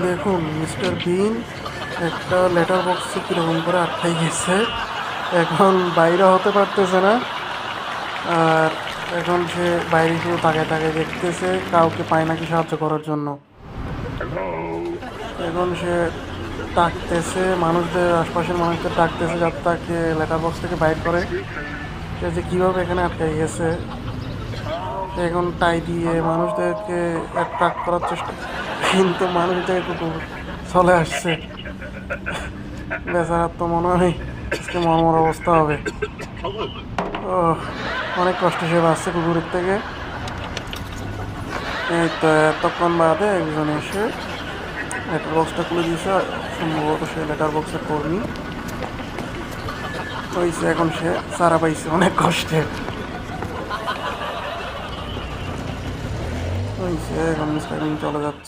দেখুন মিস্টার বিন একটা লেটার বক্সে কীরকম করে আটকাই গেছে, এখন বাইরে হতে পারতেছে না। আর এখন সে বাইরে শুধু তাকায় তাকায় দেখতেছে, কাউকে পায় নাকি সাহায্য করার জন্য। এখন সে ডাকতেছে মানুষদের, আশপাশের মানুষদের ডাকতেছে যাতে তাকে লেটার বক্স থেকে বাইর করে। সে যে কীভাবে এখানে আটকাই গেছে, সে এখন টাই দিয়ে মানুষদেরকে অ্যাট্রাক্ট করার চেষ্টা, কিন্তু মানুষদের কুকুর চলে আসছে। বেচারার তো মনে হয় আজকে মর্মর অবস্থা হবে। ও, অনেক কষ্ট সে বাঁচছে কুকুরের থেকে। এই তো এতক্ষণ বাদে একজন এসে লেটার বক্সটা খুলে দিয়েছে, সম্ভবত সে লেটার বক্সের কর্মী হয়েছে। এখন সে সারা পাইছে অনেক কষ্টে হয়েছে, এখন মিস্টার বিন চলে যাচ্ছে।